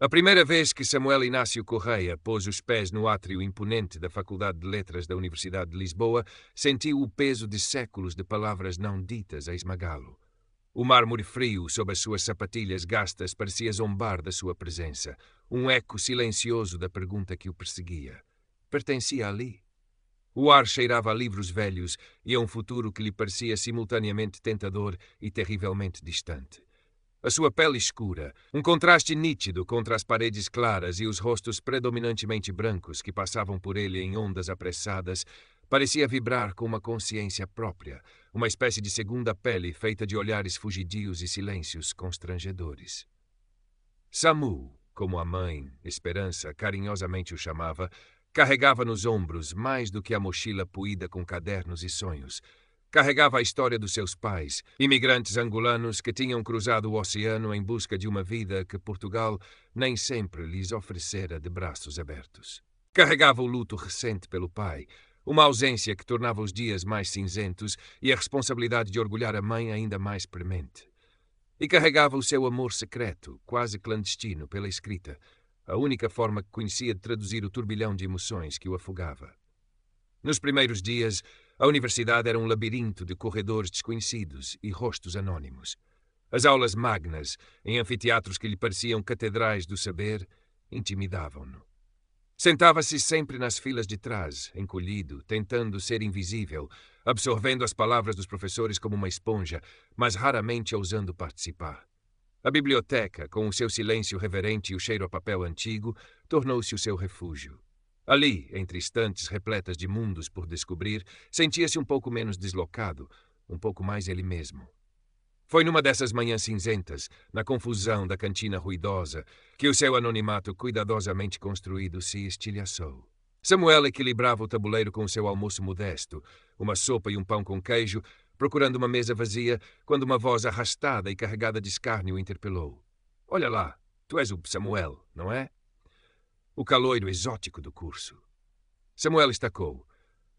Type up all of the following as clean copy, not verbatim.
A primeira vez que Samuel Inácio Correia pôs os pés no átrio imponente da Faculdade de Letras da Universidade de Lisboa, sentiu o peso de séculos de palavras não ditas a esmagá-lo. O mármore frio sob as suas sapatilhas gastas parecia zombar da sua presença, um eco silencioso da pergunta que o perseguia. Pertencia ali? O ar cheirava a livros velhos e a um futuro que lhe parecia simultaneamente tentador e terrivelmente distante. A sua pele escura, um contraste nítido contra as paredes claras e os rostos predominantemente brancos que passavam por ele em ondas apressadas, parecia vibrar com uma consciência própria, uma espécie de segunda pele feita de olhares fugidios e silêncios constrangedores. Samu, como a mãe, Esperança, carinhosamente o chamava, carregava nos ombros mais do que a mochila poída com cadernos e sonhos. Carregava a história dos seus pais, imigrantes angolanos que tinham cruzado o oceano em busca de uma vida que Portugal nem sempre lhes oferecera de braços abertos. Carregava o luto recente pelo pai, uma ausência que tornava os dias mais cinzentos e a responsabilidade de orgulhar a mãe ainda mais premente. E carregava o seu amor secreto, quase clandestino, pela escrita, a única forma que conhecia de traduzir o turbilhão de emoções que o afogava. Nos primeiros dias, a universidade era um labirinto de corredores desconhecidos e rostos anônimos. As aulas magnas, em anfiteatros que lhe pareciam catedrais do saber, intimidavam-no. Sentava-se sempre nas filas de trás, encolhido, tentando ser invisível, absorvendo as palavras dos professores como uma esponja, mas raramente ousando participar. A biblioteca, com o seu silêncio reverente e o cheiro a papel antigo, tornou-se o seu refúgio. Ali, entre estantes repletas de mundos por descobrir, sentia-se um pouco menos deslocado, um pouco mais ele mesmo. Foi numa dessas manhãs cinzentas, na confusão da cantina ruidosa, que o seu anonimato cuidadosamente construído se estilhaçou. Samuel equilibrava o tabuleiro com o seu almoço modesto, uma sopa e um pão com queijo, procurando uma mesa vazia, quando uma voz arrastada e carregada de escárnio o interpelou. — Olha lá, tu és o Samuel, não é? O caloiro exótico do curso. Samuel estacou.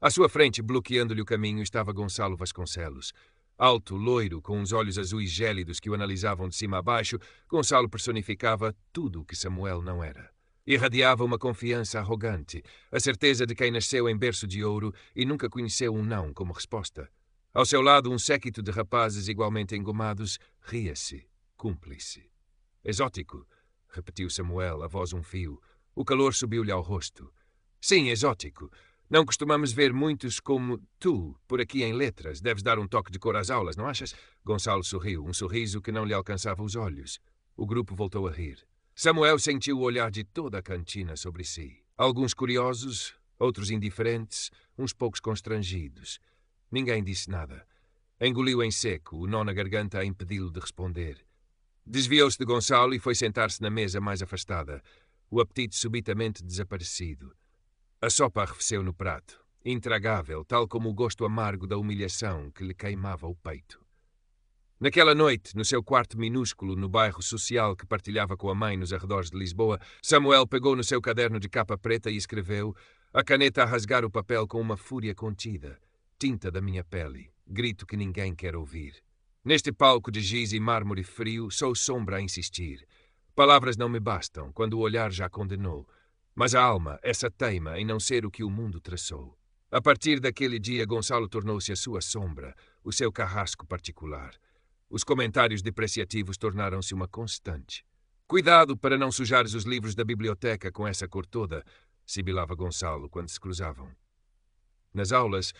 À sua frente, bloqueando-lhe o caminho, estava Gonçalo Vasconcelos. Alto, loiro, com uns olhos azuis gélidos que o analisavam de cima a baixo, Gonçalo personificava tudo o que Samuel não era. Irradiava uma confiança arrogante, a certeza de quem nasceu em berço de ouro e nunca conheceu um não como resposta. Ao seu lado, um séquito de rapazes igualmente engomados ria-se, cúmplice. Exótico, repetiu Samuel, a voz um fio. O calor subiu-lhe ao rosto. Sim, exótico. Não costumamos ver muitos como tu, por aqui em letras. Deves dar um toque de cor às aulas, não achas? Gonçalo sorriu, um sorriso que não lhe alcançava os olhos. O grupo voltou a rir. Samuel sentiu o olhar de toda a cantina sobre si. Alguns curiosos, outros indiferentes, uns poucos constrangidos. Ninguém disse nada. Engoliu em seco, o nó na garganta a impedi-lo de responder. Desviou-se de Gonçalo e foi sentar-se na mesa mais afastada, o apetite subitamente desaparecido. A sopa arrefeceu no prato, intragável, tal como o gosto amargo da humilhação que lhe queimava o peito. Naquela noite, no seu quarto minúsculo no bairro social que partilhava com a mãe nos arredores de Lisboa, Samuel pegou no seu caderno de capa preta e escreveu, a caneta a rasgar o papel com uma fúria contida. Tinta da minha pele, grito que ninguém quer ouvir. Neste palco de giz e mármore frio, sou sombra a insistir. Palavras não me bastam, quando o olhar já condenou. Mas a alma, essa teima em não ser o que o mundo traçou. A partir daquele dia, Gonçalo tornou-se a sua sombra, o seu carrasco particular. Os comentários depreciativos tornaram-se uma constante. Cuidado para não sujares os livros da biblioteca com essa cor toda, sibilava Gonçalo quando se cruzavam. Nas aulas,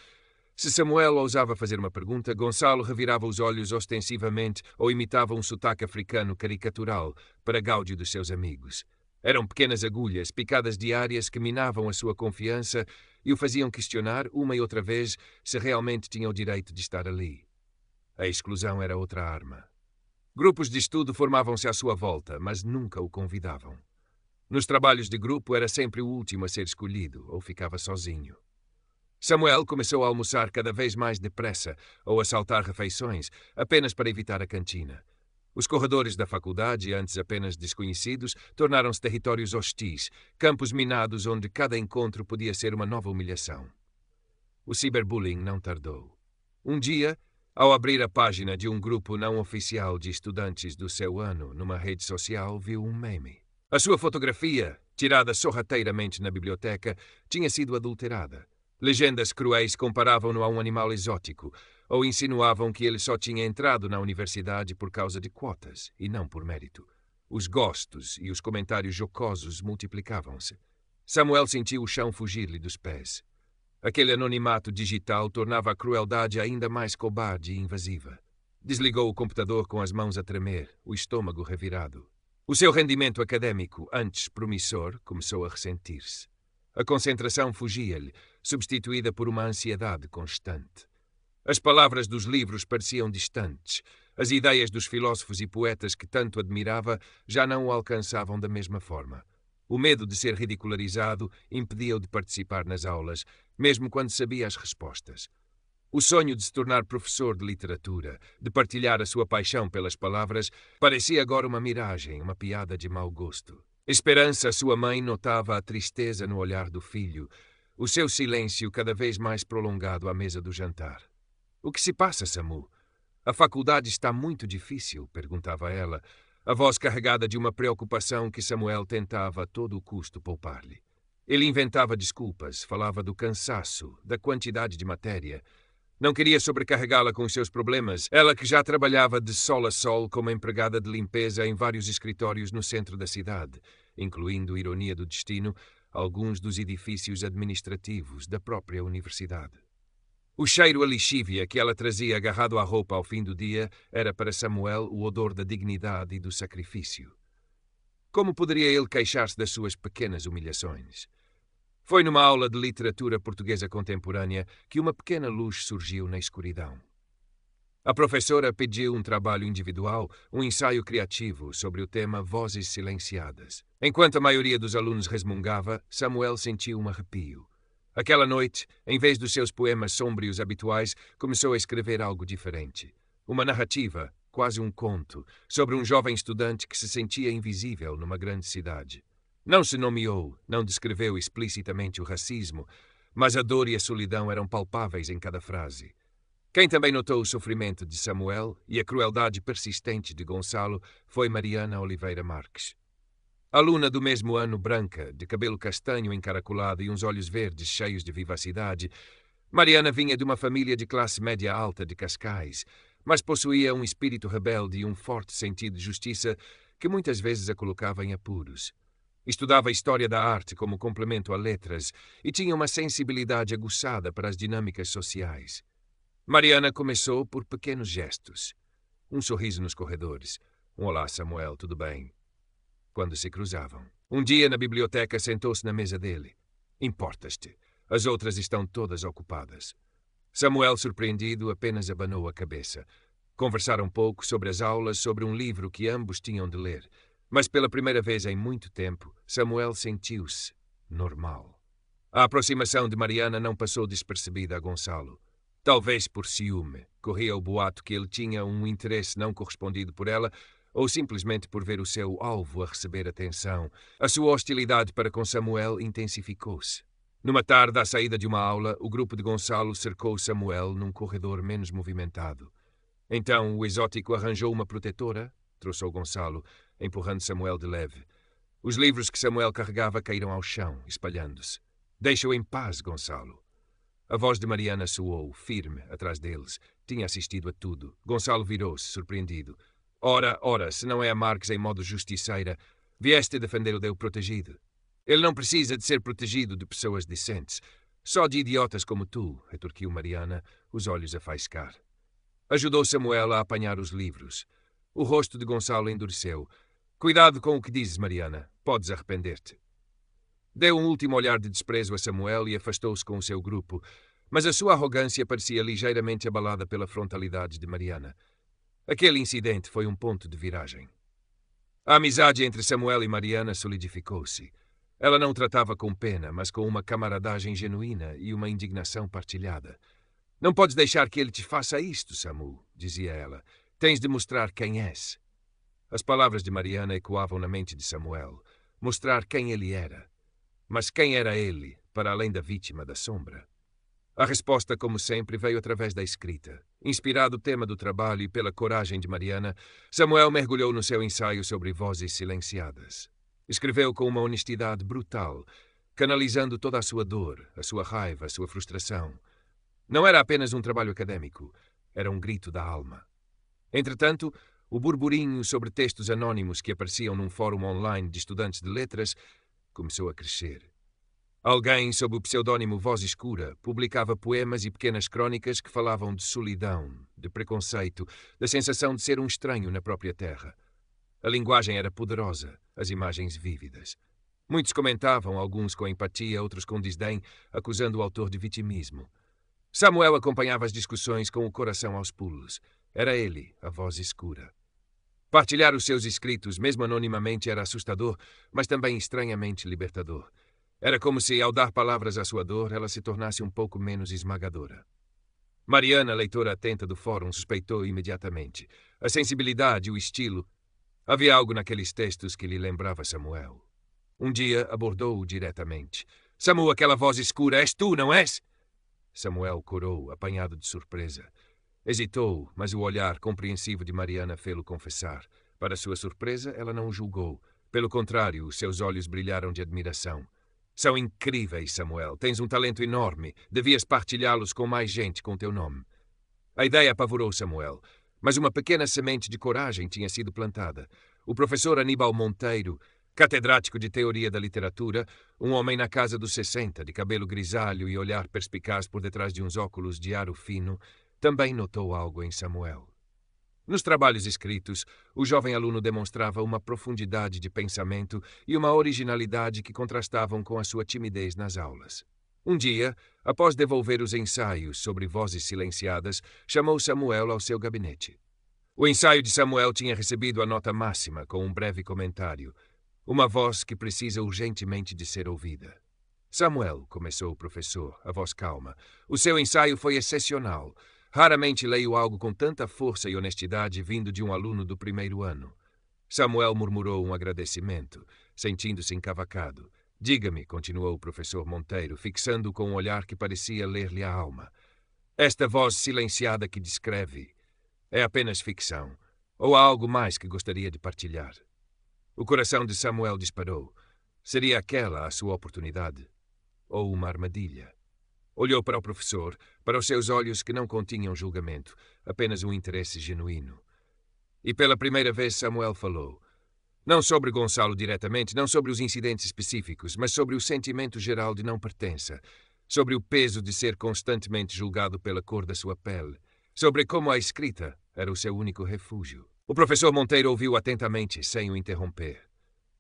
se Samuel ousava fazer uma pergunta, Gonçalo revirava os olhos ostensivamente ou imitava um sotaque africano caricatural para gáudio dos seus amigos. Eram pequenas agulhas, picadas diárias que minavam a sua confiança e o faziam questionar uma e outra vez se realmente tinha o direito de estar ali. A exclusão era outra arma. Grupos de estudo formavam-se à sua volta, mas nunca o convidavam. Nos trabalhos de grupo era sempre o último a ser escolhido, ou ficava sozinho. Samuel começou a almoçar cada vez mais depressa ou a saltar refeições, apenas para evitar a cantina. Os corredores da faculdade, antes apenas desconhecidos, tornaram-se territórios hostis, campos minados onde cada encontro podia ser uma nova humilhação. O ciberbullying não tardou. Um dia, ao abrir a página de um grupo não oficial de estudantes do seu ano numa rede social, viu um meme. A sua fotografia, tirada sorrateiramente na biblioteca, tinha sido adulterada. Legendas cruéis comparavam-no a um animal exótico, ou insinuavam que ele só tinha entrado na universidade por causa de quotas, e não por mérito. Os gostos e os comentários jocosos multiplicavam-se. Samuel sentiu o chão fugir-lhe dos pés. Aquele anonimato digital tornava a crueldade ainda mais cobarde e invasiva. Desligou o computador com as mãos a tremer, o estômago revirado. O seu rendimento acadêmico, antes promissor, começou a ressentir-se. A concentração fugia-lhe, substituída por uma ansiedade constante. As palavras dos livros pareciam distantes. As ideias dos filósofos e poetas que tanto admirava já não o alcançavam da mesma forma. O medo de ser ridicularizado impedia-o de participar nas aulas, mesmo quando sabia as respostas. O sonho de se tornar professor de literatura, de partilhar a sua paixão pelas palavras, parecia agora uma miragem, uma piada de mau gosto. Esperança, sua mãe, notava a tristeza no olhar do filho, o seu silêncio cada vez mais prolongado à mesa do jantar. "O que se passa, Samu? A faculdade está muito difícil", perguntava ela, a voz carregada de uma preocupação que Samuel tentava a todo o custo poupar-lhe. Ele inventava desculpas, falava do cansaço, da quantidade de matéria. Não queria sobrecarregá-la com os seus problemas, ela que já trabalhava de sol a sol como empregada de limpeza em vários escritórios no centro da cidade, incluindo, ironia do destino, alguns dos edifícios administrativos da própria universidade. O cheiro a lixívia que ela trazia agarrado à roupa ao fim do dia era para Samuel o odor da dignidade e do sacrifício. Como poderia ele queixar-se das suas pequenas humilhações? Foi numa aula de literatura portuguesa contemporânea que uma pequena luz surgiu na escuridão. A professora pediu um trabalho individual, um ensaio criativo sobre o tema Vozes Silenciadas. Enquanto a maioria dos alunos resmungava, Samuel sentiu um arrepio. Aquela noite, em vez dos seus poemas sômbrios habituais, começou a escrever algo diferente. Uma narrativa, quase um conto, sobre um jovem estudante que se sentia invisível numa grande cidade. Não se nomeou, não descreveu explicitamente o racismo, mas a dor e a solidão eram palpáveis em cada frase. Quem também notou o sofrimento de Samuel e a crueldade persistente de Gonçalo foi Mariana Oliveira Marques. Aluna do mesmo ano, branca, de cabelo castanho encaracolado e uns olhos verdes cheios de vivacidade, Mariana vinha de uma família de classe média alta de Cascais, mas possuía um espírito rebelde e um forte sentido de justiça que muitas vezes a colocava em apuros. Estudava História da Arte como complemento a letras e tinha uma sensibilidade aguçada para as dinâmicas sociais. Mariana começou por pequenos gestos. Um sorriso nos corredores. Um "Olá, Samuel, tudo bem?" Quando se cruzavam. Um dia, na biblioteca, sentou-se na mesa dele. "Importas-te. As outras estão todas ocupadas." Samuel, surpreendido, apenas abanou a cabeça. Conversaram pouco sobre as aulas, sobre um livro que ambos tinham de ler. Mas pela primeira vez em muito tempo, Samuel sentiu-se normal. A aproximação de Mariana não passou despercebida a Gonçalo. Talvez por ciúme, corria o boato que ele tinha um interesse não correspondido por ela, ou simplesmente por ver o seu alvo a receber atenção. A sua hostilidade para com Samuel intensificou-se. Numa tarde, à saída de uma aula, o grupo de Gonçalo cercou Samuel num corredor menos movimentado. Então o exótico arranjou uma protetora, trouxe Gonçalo, empurrando Samuel de leve. Os livros que Samuel carregava caíram ao chão, espalhando-se. "Deixa-o em paz, Gonçalo." A voz de Mariana soou, firme, atrás deles. Tinha assistido a tudo. Gonçalo virou-se, surpreendido. Ora, se não é a Marques em modo justiceira, vieste defender o Deu protegido. Ele não precisa de ser protegido de pessoas decentes. Só de idiotas como tu", retorquiu Mariana, os olhos a faiscar. Ajudou Samuel a apanhar os livros. O rosto de Gonçalo endureceu. "Cuidado com o que dizes, Mariana. Podes arrepender-te." Deu um último olhar de desprezo a Samuel e afastou-se com o seu grupo, mas a sua arrogância parecia ligeiramente abalada pela frontalidade de Mariana. Aquele incidente foi um ponto de viragem. A amizade entre Samuel e Mariana solidificou-se. Ela não o tratava com pena, mas com uma camaradagem genuína e uma indignação partilhada. "Não podes deixar que ele te faça isto, Samu", dizia ela. "Tens de mostrar quem és." As palavras de Mariana ecoavam na mente de Samuel. Mostrar quem ele era. Mas quem era ele, para além da vítima da sombra? A resposta, como sempre, veio através da escrita. Inspirado o tema do trabalho e pela coragem de Mariana, Samuel mergulhou no seu ensaio sobre vozes silenciadas. Escreveu com uma honestidade brutal, canalizando toda a sua dor, a sua raiva, a sua frustração. Não era apenas um trabalho académico, era um grito da alma. Entretanto, o burburinho sobre textos anónimos que apareciam num fórum online de estudantes de letras começou a crescer. Alguém, sob o pseudônimo Voz Escura, publicava poemas e pequenas crônicas que falavam de solidão, de preconceito, da sensação de ser um estranho na própria terra. A linguagem era poderosa, as imagens vívidas. Muitos comentavam, alguns com empatia, outros com desdém, acusando o autor de vitimismo. Samuel acompanhava as discussões com o coração aos pulos. Era ele, a Voz Escura. Partilhar os seus escritos, mesmo anonimamente, era assustador, mas também estranhamente libertador. Era como se, ao dar palavras à sua dor, ela se tornasse um pouco menos esmagadora. Mariana, leitora atenta do fórum, suspeitou imediatamente. A sensibilidade, o estilo. Havia algo naqueles textos que lhe lembrava Samuel. Um dia abordou-o diretamente. Samu, aquela voz escura, és tu, não és? Samuel corou, apanhado de surpresa. Hesitou, mas o olhar compreensivo de Mariana fê-lo confessar. Para sua surpresa, ela não o julgou. Pelo contrário, seus olhos brilharam de admiração. São incríveis, Samuel. Tens um talento enorme. Devias partilhá-los com mais gente com teu nome. A ideia apavorou Samuel, mas uma pequena semente de coragem tinha sido plantada. O professor Aníbal Monteiro, catedrático de teoria da literatura, um homem na casa dos 60, de cabelo grisalho e olhar perspicaz por detrás de uns óculos de aro fino, também notou algo em Samuel. Nos trabalhos escritos, o jovem aluno demonstrava uma profundidade de pensamento e uma originalidade que contrastavam com a sua timidez nas aulas. Um dia, após devolver os ensaios sobre vozes silenciadas, chamou Samuel ao seu gabinete. O ensaio de Samuel tinha recebido a nota máxima, com um breve comentário. Uma voz que precisa urgentemente de ser ouvida. Samuel, começou o professor, a voz calma. O seu ensaio foi excepcional. Raramente leio algo com tanta força e honestidade vindo de um aluno do primeiro ano. Samuel murmurou um agradecimento, sentindo-se encavacado. Diga-me, continuou o professor Monteiro, fixando-o com um olhar que parecia ler-lhe a alma. Esta voz silenciada que descreve é apenas ficção, ou há algo mais que gostaria de partilhar? O coração de Samuel disparou. Seria aquela a sua oportunidade? Ou uma armadilha? Olhou para o professor, para os seus olhos que não continham julgamento, apenas um interesse genuíno. E pela primeira vez Samuel falou. Não sobre Gonçalo diretamente, não sobre os incidentes específicos, mas sobre o sentimento geral de não pertença, sobre o peso de ser constantemente julgado pela cor da sua pele, sobre como a escrita era o seu único refúgio. O professor Monteiro ouviu atentamente, sem o interromper.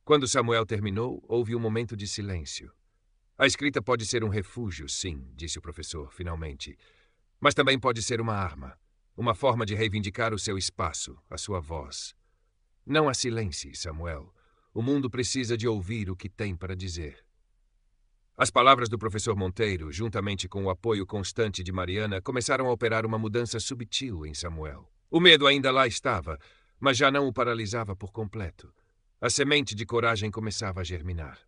Quando Samuel terminou, houve um momento de silêncio. A escrita pode ser um refúgio, sim, disse o professor, finalmente. Mas também pode ser uma arma, uma forma de reivindicar o seu espaço, a sua voz. Não a silencie, Samuel. O mundo precisa de ouvir o que tem para dizer. As palavras do professor Monteiro, juntamente com o apoio constante de Mariana, começaram a operar uma mudança subtil em Samuel. O medo ainda lá estava, mas já não o paralisava por completo. A semente de coragem começava a germinar.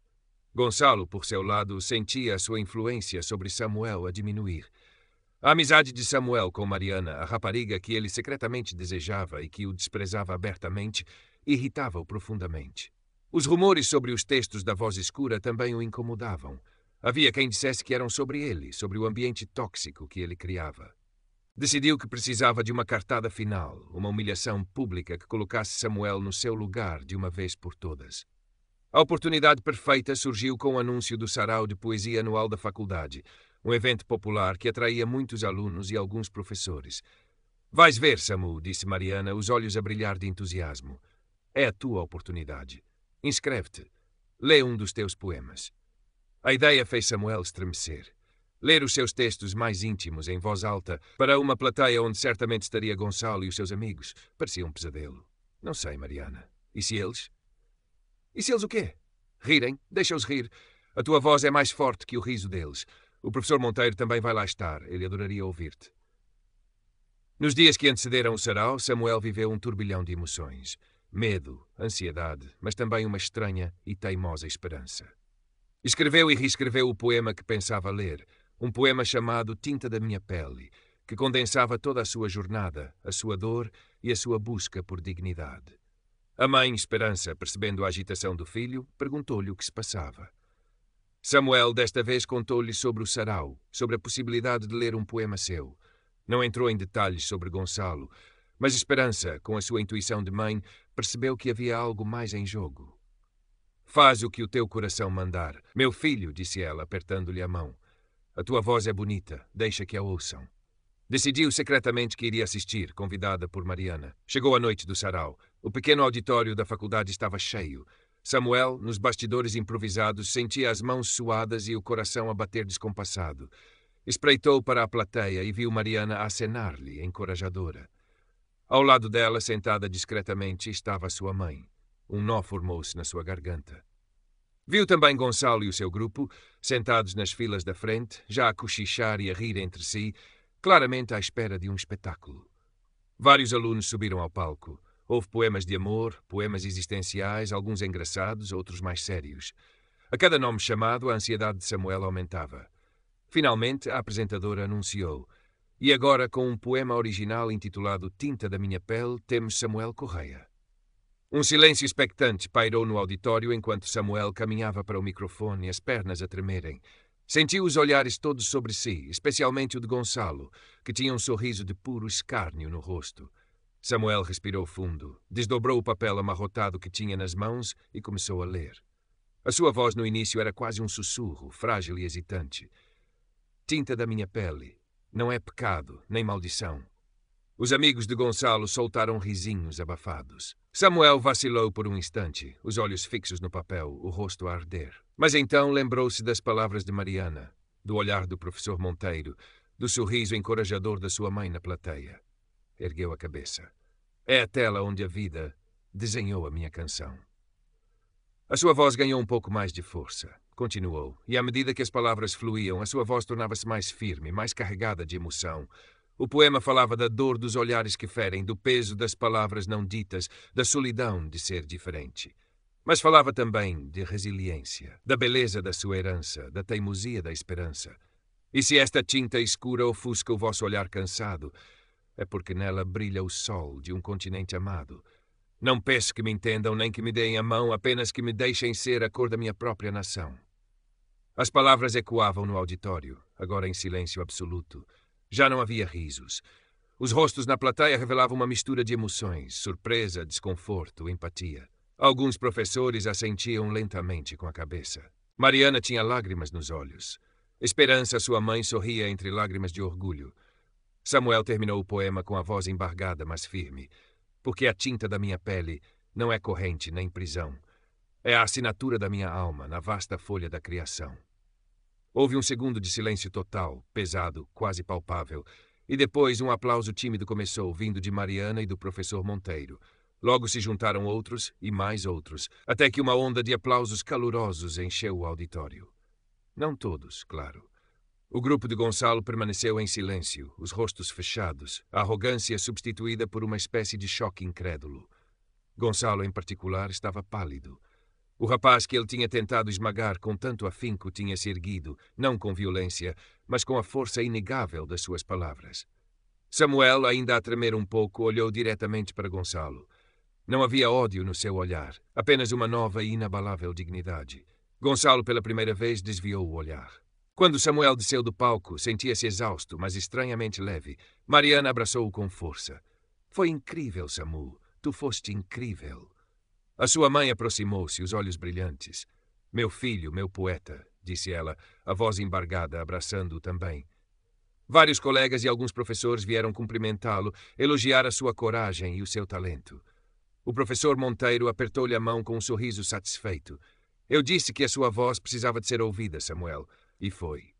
Gonçalo, por seu lado, sentia a sua influência sobre Samuel a diminuir. A amizade de Samuel com Mariana, a rapariga que ele secretamente desejava e que o desprezava abertamente, irritava-o profundamente. Os rumores sobre os textos da Voz Escura também o incomodavam. Havia quem dissesse que eram sobre ele, sobre o ambiente tóxico que ele criava. Decidiu que precisava de uma cartada final, uma humilhação pública que colocasse Samuel no seu lugar de uma vez por todas. A oportunidade perfeita surgiu com o anúncio do Sarau de Poesia Anual da Faculdade, um evento popular que atraía muitos alunos e alguns professores. Vais ver, Samu, disse Mariana, os olhos a brilhar de entusiasmo. É a tua oportunidade. Inscreve-te. Lê um dos teus poemas. A ideia fez Samuel estremecer. Ler os seus textos mais íntimos em voz alta para uma plateia onde certamente estaria Gonçalo e os seus amigos parecia um pesadelo. Não sei, Mariana. E se eles? E se eles o quê? Rirem? Deixa-os rir. A tua voz é mais forte que o riso deles. O professor Monteiro também vai lá estar. Ele adoraria ouvir-te. Nos dias que antecederam o sarau, Samuel viveu um turbilhão de emoções. Medo, ansiedade, mas também uma estranha e teimosa esperança. Escreveu e reescreveu o poema que pensava ler, um poema chamado Tinta da Minha Pele, que condensava toda a sua jornada, a sua dor e a sua busca por dignidade. A mãe, Esperança, percebendo a agitação do filho, perguntou-lhe o que se passava. Samuel, desta vez, contou-lhe sobre o sarau, sobre a possibilidade de ler um poema seu. Não entrou em detalhes sobre Gonçalo, mas Esperança, com a sua intuição de mãe, percebeu que havia algo mais em jogo. Faz o que o teu coração mandar. Meu filho, disse ela, apertando-lhe a mão. A tua voz é bonita, deixa que a ouçam. Decidiu secretamente que iria assistir, convidada por Mariana. Chegou a noite do sarau. O pequeno auditório da faculdade estava cheio. Samuel, nos bastidores improvisados, sentia as mãos suadas e o coração a bater descompassado. Espreitou para a plateia e viu Mariana acenar-lhe, encorajadora. Ao lado dela, sentada discretamente, estava sua mãe. Um nó formou-se na sua garganta. Viu também Gonçalo e o seu grupo, sentados nas filas da frente, já a cochichar e a rir entre si, claramente à espera de um espetáculo. Vários alunos subiram ao palco. Houve poemas de amor, poemas existenciais, alguns engraçados, outros mais sérios. A cada nome chamado, a ansiedade de Samuel aumentava. Finalmente, a apresentadora anunciou. E agora, com um poema original intitulado Tinta da Minha Pele, temos Samuel Correia. Um silêncio expectante pairou no auditório enquanto Samuel caminhava para o microfone, as pernas a tremerem. Sentiu os olhares todos sobre si, especialmente o de Gonçalo, que tinha um sorriso de puro escárnio no rosto. Samuel respirou fundo, desdobrou o papel amarrotado que tinha nas mãos e começou a ler. A sua voz no início era quase um sussurro, frágil e hesitante. Tinta da minha pele. Não é pecado, nem maldição. Os amigos de Gonçalo soltaram risinhos abafados. Samuel vacilou por um instante, os olhos fixos no papel, o rosto a arder. Mas então lembrou-se das palavras de Mariana, do olhar do professor Monteiro, do sorriso encorajador da sua mãe na plateia. Ergueu a cabeça. É a tela onde a vida desenhou a minha canção. A sua voz ganhou um pouco mais de força. Continuou, e à medida que as palavras fluíam, a sua voz tornava-se mais firme, mais carregada de emoção. O poema falava da dor dos olhares que ferem, do peso das palavras não ditas, da solidão de ser diferente. Mas falava também de resiliência, da beleza da sua herança, da teimosia da esperança. E se esta tinta escura ofusca o vosso olhar cansado, é porque nela brilha o sol de um continente amado. Não peço que me entendam nem que me deem a mão, apenas que me deixem ser a cor da minha própria nação. As palavras ecoavam no auditório, agora em silêncio absoluto. Já não havia risos. Os rostos na plateia revelavam uma mistura de emoções, surpresa, desconforto, empatia. Alguns professores assentiam lentamente com a cabeça. Mariana tinha lágrimas nos olhos. Esperança, sua mãe, sorria entre lágrimas de orgulho. Samuel terminou o poema com a voz embargada, mas firme. Porque a tinta da minha pele não é corrente nem prisão. É a assinatura da minha alma na vasta folha da criação. Houve um segundo de silêncio total, pesado, quase palpável, e depois um aplauso tímido começou, vindo de Mariana e do professor Monteiro. Logo se juntaram outros e mais outros, até que uma onda de aplausos calorosos encheu o auditório. Não todos, claro. O grupo de Gonçalo permaneceu em silêncio, os rostos fechados, a arrogância substituída por uma espécie de choque incrédulo. Gonçalo, em particular, estava pálido. O rapaz que ele tinha tentado esmagar com tanto afinco tinha se erguido, não com violência, mas com a força inegável das suas palavras. Samuel, ainda a tremer um pouco, olhou diretamente para Gonçalo. Não havia ódio no seu olhar, apenas uma nova e inabalável dignidade. Gonçalo, pela primeira vez, desviou o olhar. Quando Samuel desceu do palco, sentia-se exausto, mas estranhamente leve. Mariana abraçou-o com força. Foi incrível, Samu. Tu foste incrível. A sua mãe aproximou-se, os olhos brilhantes. Meu filho, meu poeta, disse ela, a voz embargada, abraçando-o também. Vários colegas e alguns professores vieram cumprimentá-lo, elogiar a sua coragem e o seu talento. O professor Monteiro apertou-lhe a mão com um sorriso satisfeito. Eu disse que a sua voz precisava de ser ouvida, Samuel, e foi.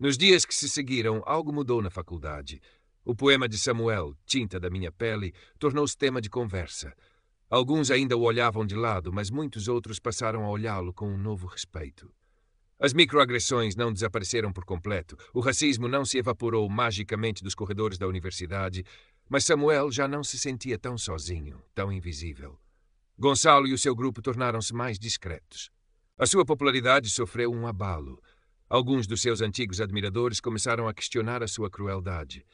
Nos dias que se seguiram, algo mudou na faculdade. O poema de Samuel, Tinta da Minha Pele, tornou-se tema de conversa. Alguns ainda o olhavam de lado, mas muitos outros passaram a olhá-lo com um novo respeito. As microagressões não desapareceram por completo, o racismo não se evaporou magicamente dos corredores da universidade, mas Samuel já não se sentia tão sozinho, tão invisível. Gonçalo e o seu grupo tornaram-se mais discretos. A sua popularidade sofreu um abalo. Alguns dos seus antigos admiradores começaram a questionar a sua crueldade.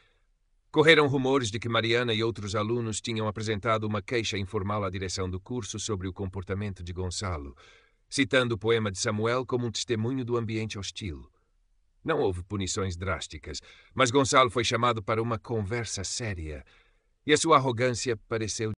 Correram rumores de que Mariana e outros alunos tinham apresentado uma queixa informal à direção do curso sobre o comportamento de Gonçalo, citando o poema de Samuel como um testemunho do ambiente hostil. Não houve punições drásticas, mas Gonçalo foi chamado para uma conversa séria, e a sua arrogância pareceu